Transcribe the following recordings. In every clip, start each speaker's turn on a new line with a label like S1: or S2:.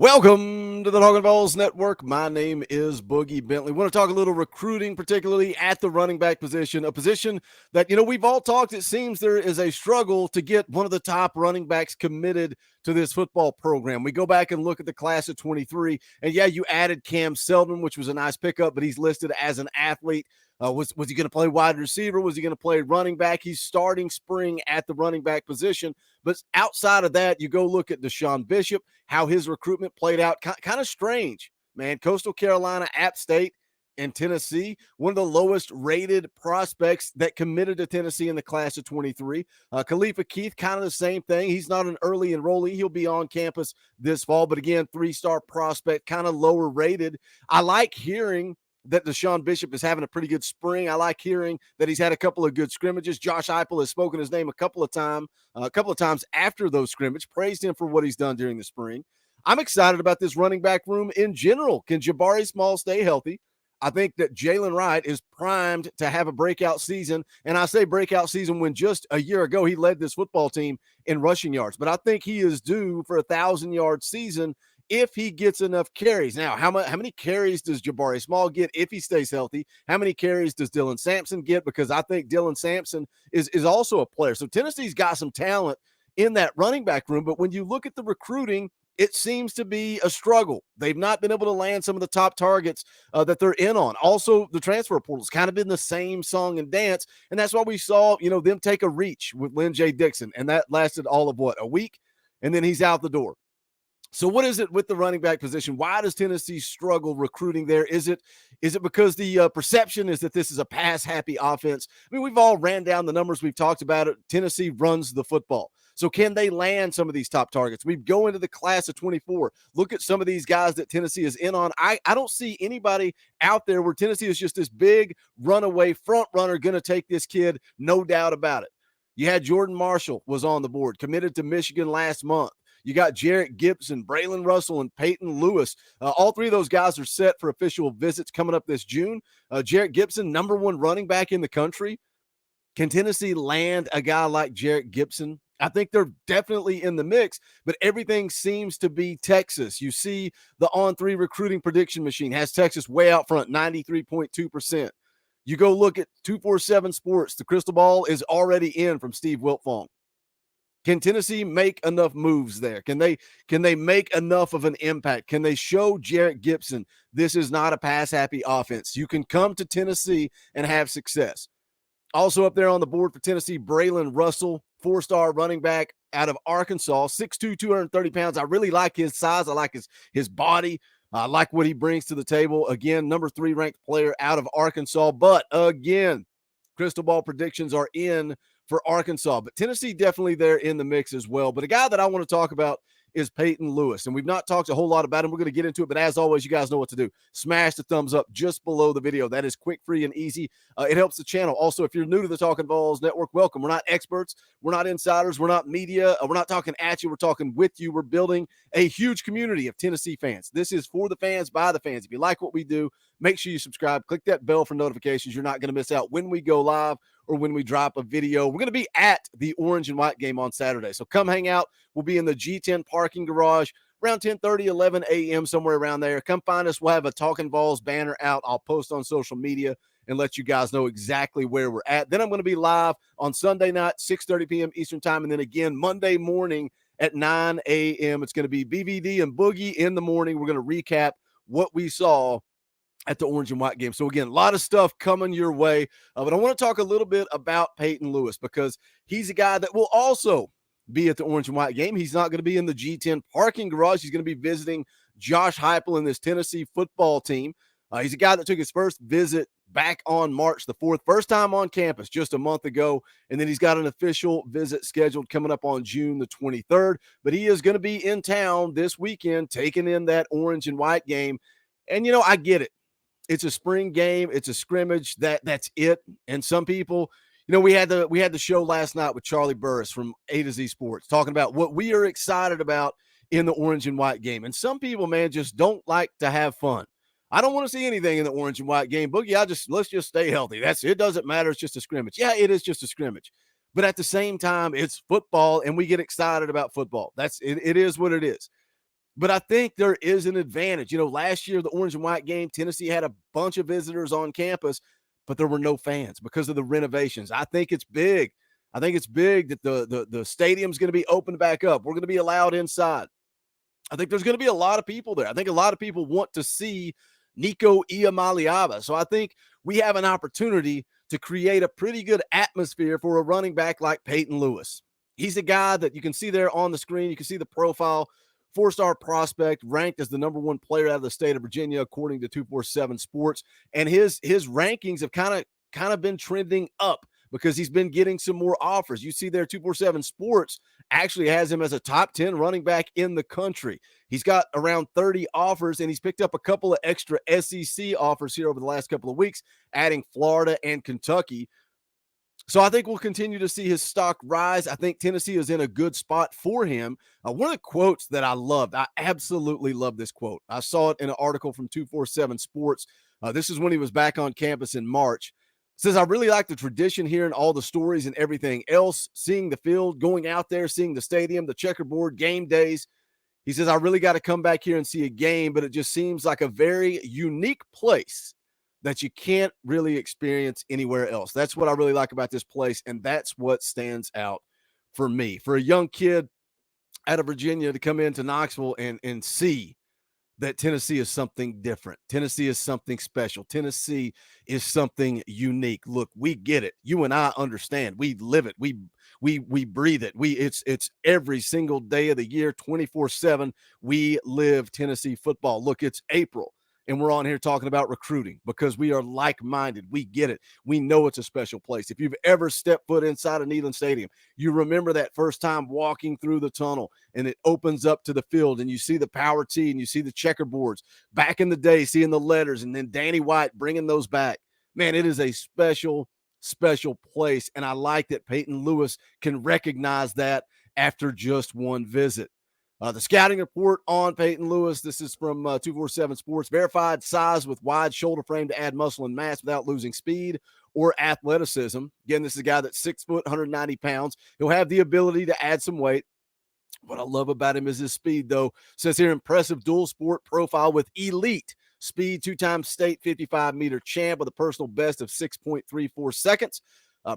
S1: Welcome to the Talkin VAWLS Network. My name is Boogie Bentley. Want to talk a little recruiting, particularly at the running back position, a position that, we've all talked. It seems there is a struggle to get one of the top running backs committed to this football program. We go back and look at the class of 23, and yeah, you added Cam Seldon, which was a nice pickup, but he's listed as an athlete. Was he going to play wide receiver? Was he going to play running back? He's starting spring at the running back position. But outside of that, you go look at Deshaun Bishop, how his recruitment played out. Kind of strange, man. Coastal Carolina, App State, and Tennessee, one of the lowest rated prospects that committed to Tennessee in the class of 23. Khalifa Keith, kind of the same thing. He's not an early enrollee. He'll be on campus this fall. But again, 3-star prospect, kind of lower rated. I like hearing that Deshaun Bishop is having a pretty good spring. I like hearing that he's had a couple of good scrimmages. Josh Heupel has spoken his name a couple of times after those scrimmages, praised him for what he's done during the spring. I'm excited about this running back room in general. Can Jabari Small stay healthy? I think that Jalen Wright is primed to have a breakout season. And I say breakout season when just a year ago he led this football team in rushing yards. But I think he is due for a 1,000-yard season if he gets enough carries. Now, how many carries does Jabari Small get if he stays healthy? How many carries does Dylan Sampson get? Because I think Dylan Sampson is also a player. So Tennessee's got some talent in that running back room. But when you look at the recruiting, it seems to be a struggle. They've not been able to land some of the top targets that they're in on. Also, the transfer portal's kind of been the same song and dance. And that's why we saw, them take a reach with Lynn J. Dixon. And that lasted all of a week? And then he's out the door. So what is it with the running back position? Why does Tennessee struggle recruiting there? Is it because the perception is that this is a pass-happy offense? I mean, we've all ran down the numbers. We've talked about it. Tennessee runs the football. So can they land some of these top targets? We go into the class of 24. Look at some of these guys that Tennessee is in on. I don't see anybody out there where Tennessee is just this big runaway front runner going to take this kid, no doubt about it. You had Jordan Marshall was on the board, committed to Michigan last month. You got Jarrett Gibson, Braylon Russell, and Peyton Lewis. All three of those guys are set for official visits coming up this June. Jarrett Gibson, #1 running back in the country. Can Tennessee land a guy like Jarrett Gibson? I think they're definitely in the mix, but everything seems to be Texas. You see the On3 recruiting prediction machine has Texas way out front, 93.2%. You go look at 247 Sports. The crystal ball is already in from Steve Wiltfong. Can Tennessee make enough moves there? Can they make enough of an impact? Can they show Jarrett Gibson this is not a pass-happy offense? You can come to Tennessee and have success. Also up there on the board for Tennessee, Braylon Russell, 4-star running back out of Arkansas, 6'2", 230 pounds. I really like his size. I like his body. I like what he brings to the table. Again, #3 ranked player out of Arkansas. But again, crystal ball predictions are in for Arkansas, but Tennessee definitely there in the mix as well. But a guy that I want to talk about is Peyton Lewis, and we've not talked a whole lot about him. We're going to get into it, but as always, you guys know what to do. Smash the thumbs up just below the video. That is quick, free, and easy. It helps the channel. Also, if you're new to the Talkin VAWLS Network, welcome. We're not experts. We're not insiders. We're not media. We're not talking at you. We're talking with you. We're building a huge community of Tennessee fans. This is for the fans, by the fans. If you like what we do, make sure you subscribe. Click that bell for notifications. You're not going to miss out when we go live or when we drop a video. We're going to be at the Orange and White game on Saturday. So come hang out. We'll be in the G10 parking garage around 10:30, 11 a.m., somewhere around there. Come find us. We'll have a Talkin VAWLS banner out. I'll post on social media and let you guys know exactly where we're at. Then I'm going to be live on Sunday night, 6:30 p.m. Eastern time. And then again, Monday morning at 9 a.m. It's going to be BVD and Boogie in the morning. We're going to recap what we saw at the Orange and White game. So again, a lot of stuff coming your way. But I want to talk a little bit about Peyton Lewis because he's a guy that will also be at the Orange and White game. He's not going to be in the G10 parking garage. He's going to be visiting Josh Heupel and this Tennessee football team. He's a guy that took his first visit back on March the 4th, first time on campus just a month ago. And then he's got an official visit scheduled coming up on June the 23rd. But he is going to be in town this weekend, taking in that Orange and White game. And, I get it. It's a spring game. It's a scrimmage. That's it. And some people, we had the show last night with Charlie Burris from A to Z Sports talking about what we are excited about in the Orange and White game. And some people, man, just don't like to have fun. I don't want to see anything in the Orange and White game. Boogie, let's just stay healthy. It doesn't matter. It's just a scrimmage. Yeah, it is just a scrimmage. But at the same time, it's football, and we get excited about football. It is what it is. But I think there is an advantage. Last year, the orange and white game, Tennessee had a bunch of visitors on campus, but there were no fans because of the renovations. I think it's big. I think it's big that the stadium's going to be opened back up. We're going to be allowed inside. I think there's going to be a lot of people there. I think a lot of people want to see Nico Iamaleava. So I think we have an opportunity to create a pretty good atmosphere for a running back like Peyton Lewis. He's a guy that you can see there on the screen. You can see the profile, four-star prospect, ranked as the number one player out of the state of Virginia, according to 247 Sports. And his rankings have kind of been trending up because he's been getting some more offers. You see there, 247 Sports actually has him as a top 10 running back in the country. He's got around 30 offers, and he's picked up a couple of extra SEC offers here over the last couple of weeks, adding Florida and Kentucky. So I think we'll continue to see his stock rise. I think Tennessee is in a good spot for him. One of the quotes that I loved, I absolutely love this quote. I saw it in an article from 247 Sports. This is when he was back on campus in March. It says, I really like the tradition here and all the stories and everything else, seeing the field, going out there, seeing the stadium, the checkerboard, game days. He says, I really got to come back here and see a game, but it just seems like a very unique place that you can't really experience anywhere else. That's what I really like about this place, and that's what stands out for me. For a young kid out of Virginia to come into Knoxville and see that Tennessee is something different. Tennessee is something special. Tennessee is something unique. Look, we get it. You and I understand. We live it. We breathe it. It's every single day of the year, 24/7. We live Tennessee football. Look, it's April. And we're on here talking about recruiting because we are like-minded. We get it. We know it's a special place. If you've ever stepped foot inside of Neyland Stadium, you remember that first time walking through the tunnel and it opens up to the field and you see the power tee and you see the checkerboards. Back in the day, seeing the letters and then Danny White bringing those back. Man, it is a special, special place. And I like that Peyton Lewis can recognize that after just one visit. The scouting report on Peyton Lewis, this is from 247 Sports. Verified size with wide shoulder frame to add muscle and mass without losing speed or athleticism. Again, this is a guy that's 6 foot, 190 pounds. He'll have the ability to add some weight. What I love about him is his speed, though. It says here, impressive dual sport profile with elite speed, two-time state 55-meter champ with a personal best of 6.34 seconds.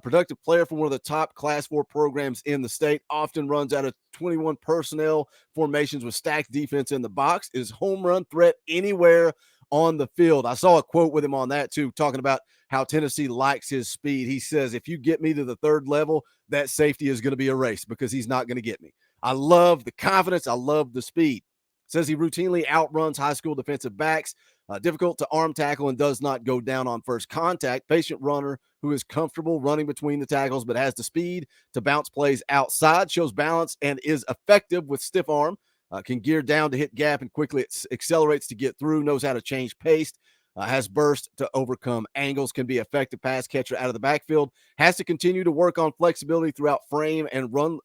S1: Productive player for one of the top Class 4 programs in the state, often runs out of 21 personnel formations with stacked defense in the box, is home run threat anywhere on the field. I saw a quote with him on that too, talking about how Tennessee likes his speed. He says, if you get me to the third level, that safety is going to be erased because he's not going to get me. I love the confidence. I love the speed. Says he routinely outruns high school defensive backs, difficult to arm tackle and does not go down on first contact. Patient runner who is comfortable running between the tackles but has the speed to bounce plays outside, shows balance and is effective with stiff arm, can gear down to hit gap and quickly accelerates to get through, knows how to change pace, has burst to overcome angles, can be effective pass catcher out of the backfield, has to continue to work on flexibility throughout frame and run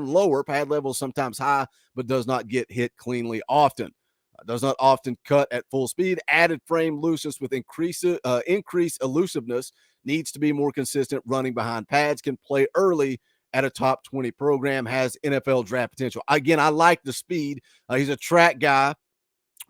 S1: lower, pad levels sometimes high, but does not get hit cleanly often. Does not often cut at full speed. Added frame looseness with increased elusiveness. Needs to be more consistent running behind pads. Can play early at a top 20 program. Has NFL draft potential. Again, I like the speed. He's a track guy.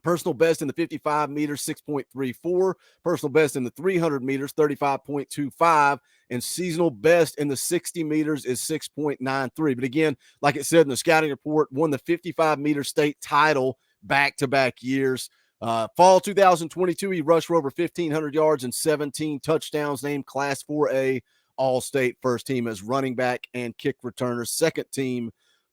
S1: Personal best in the 55 meters, 6.34. Personal best in the 300 meters, 35.25. And seasonal best in the 60 meters is 6.93. But again, like it said in the scouting report, won the 55-meter state title back-to-back years. Fall 2022, he rushed for over 1,500 yards and 17 touchdowns, named Class 4A All-State first team as running back and kick returner, second team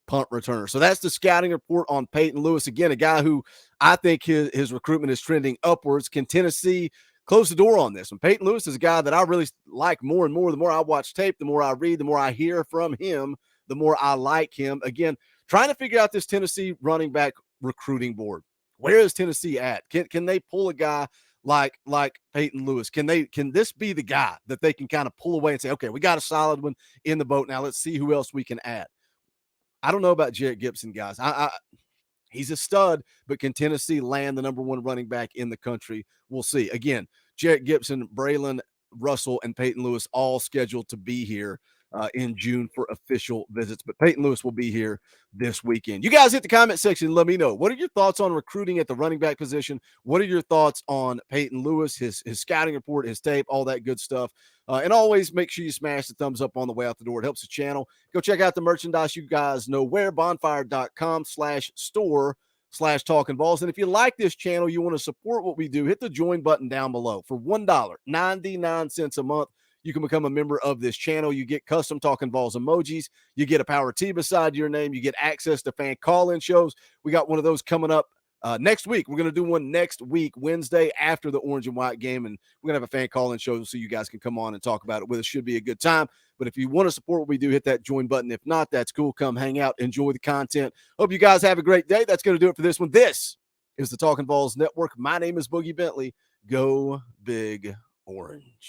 S1: punt returner. So that's the scouting report on Peyton Lewis. Again, a guy who I think his recruitment is trending upwards. Can Tennessee close the door on this one? Peyton Lewis is a guy that I really like more and more. The more I watch tape, the more I read, the more I hear from him, the more I like him. Again, trying to figure out this Tennessee running back recruiting board. Where is Tennessee at? Can they pull a guy like Peyton Lewis? Can this be the guy that they can kind of pull away and say, okay, we got a solid one in the boat. Now let's see who else we can add. I don't know about Jarrett Gibson, guys. He's a stud, but can Tennessee land the number one running back in the country? We'll see. Again, Jarrett Gibson, Braylon Russell, and Peyton Lewis all scheduled to be here in June for official visits. But Peyton Lewis will be here this weekend. You guys hit the comment section. Let me know, what are your thoughts on recruiting at the running back position? What are your thoughts on Peyton Lewis, his scouting report, his tape, all that good stuff? And always make sure you smash the thumbs up on the way out the door. It helps the channel. Go check out the merchandise. You guys know where, bonfire.com/store/talking-balls. And if you like this channel, you want to support what we do, hit the join button down below. For $1.99 a month, you can become a member of this channel. You get custom Talking Balls emojis. You get a Power T beside your name. You get access to fan call-in shows. We got one of those coming up next week. We're going to do one next week, Wednesday, after the orange and white game. And we're going to have a fan call-in show so you guys can come on and talk about it with us. Should be a good time. But if you want to support what we do, hit that join button. If not, that's cool. Come hang out. Enjoy the content. Hope you guys have a great day. That's going to do it for this one. This is the Talking Balls Network. My name is Boogie Bentley. Go Big Orange.